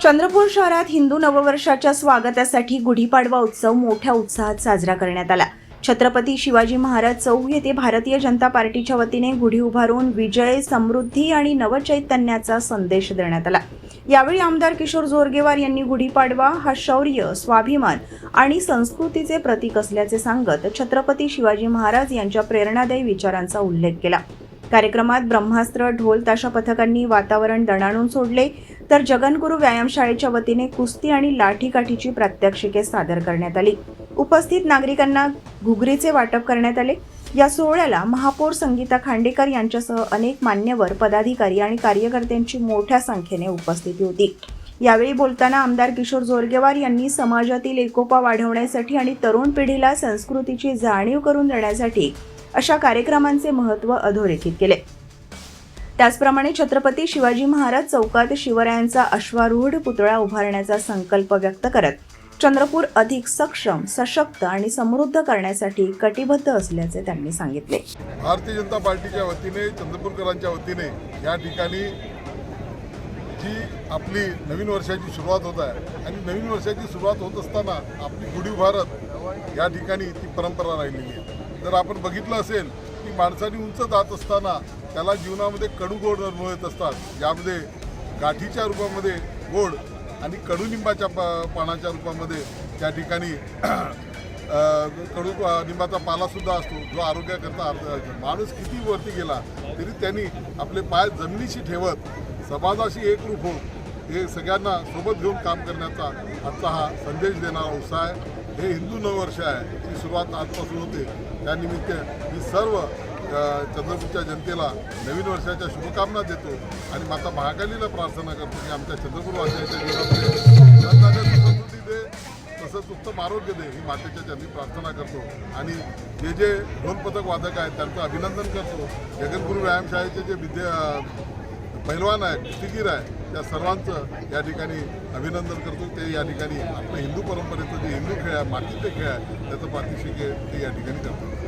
चंद्रपूर शहरात हिंदू नववर्षाच्या स्वागतासाठी गुढीपाडवा उत्सव मोठ्या उत्साहात साजरा करण्यात आला। छत्रपती शिवाजी महाराज चौक येथे भारतीय जनता पार्टीच्या वतीने गुढी उभारून विजय, समृद्धी आणि नवचैतन्याचा संदेश देण्यात आला। यावेळी आमदार किशोर जोरगेवार यांनी गुढीपाडवा हा शौर्य, स्वाभिमान आणि संस्कृतीचे प्रतीक असल्याचे सांगत छत्रपती शिवाजी महाराज यांच्या प्रेरणादायी विचारांचा उल्लेख केला। कार्यक्रमात ब्रह्मास्त्र, ढोल ताशा पथकांनी वातावरण दणाणून सोडले, तर जगनगुरू व्यायामशाळेच्या वतीने कुस्ती आणि लाठीकाठीची प्रात्यक्षिके सादर करण्यात आली। उपस्थित नागरिकांना घुगरीचे वाटप करण्यात आले। या सोहळ्याला महापौर संगीता खांडेकर यांच्यासह अनेक मान्यवर, पदाधिकारी आणि कार्यकर्त्यांची मोठ्या संख्येने उपस्थिती होती। यावेळी बोलताना आमदार किशोर जोरगेवार यांनी समाजातील एकोपा वाढवण्यासाठी आणि तरुण पिढीला संस्कृतीची जाणीव करून देण्यासाठी अशा कार्यक्रमांचे महत्त्व अधोरेखित केले। त्याचप्रमाणे छत्रपती शिवाजी महाराज चौकात शिवरायांचा अश्वारूढ पुतळा उभारण्याचा संकल्प व्यक्त करत चंद्रपूर अधिक सक्षम, सशक्त आणि समृद्ध करण्यासाठी कटिबद्ध असल्याचे त्यांनी सांगितले। भारतीय जनता पार्टीच्या वतीने, चंद्रपूरकरांच्या वतीने या ठिकाणी जी आपली नवीन वर्षाची सुरुवात होत आहे आणि नवीन वर्षाची सुरुवात होत असताना आपली गुढी उभारत या ठिकाणी ती परंपरा राहिलेली आहे। जर आपण बघितलं असेल की माणसाने उंच जात असताना त्याला जीवनामध्ये कडू गोड अनुभव येत असतात। यामध्ये गाठीच्या रूपामध्ये गोड आणि कडुनिंबाच्या पानाच्या रूपामध्ये त्या ठिकाणी कडुनिंबाचा पालासुद्धा असतो, जो आरोग्याकरता माणूस किती वरती गेला तरी त्यांनी आपले पाय जमिनीशी ठेवत समाजाशी एकरूप होत हे सगळ्यांना सोबत घेऊन काम करण्याचा आजचा हा संदेश देणारा उत्साह आहे। हे हिंदू नववर्ष आहे, ती सुरुवात आजपासून होते। त्यानिमित्त मी सर्व चंद्रपूरच्या जनतेला नवीन वर्षाच्या शुभकामना देतो आणि माता महाकालीला प्रार्थना करतो की आमच्या चंद्रपूरवासियांच्या जीवनामध्ये समृद्धी दे, तसंच उत्तम आरोग्य दे, ही मातेच्या चरणी प्रार्थना करतो। आणि जे ढोलपथक वादक आहेत त्यांचं अभिनंदन करतो। जगनगुरू व्यायामशाळेचे जे पैलवान आहे, कुस्तीगीर आहे, त्या सर्वांचं या ठिकाणी अभिनंदन करतो। ते या ठिकाणी आपल्या हिंदू परंपरेचं जे हिंदू खेळ आहे, मातीचे खेळ आहे, त्याचं प्रात्यक्षिक ते या ठिकाणी करतात।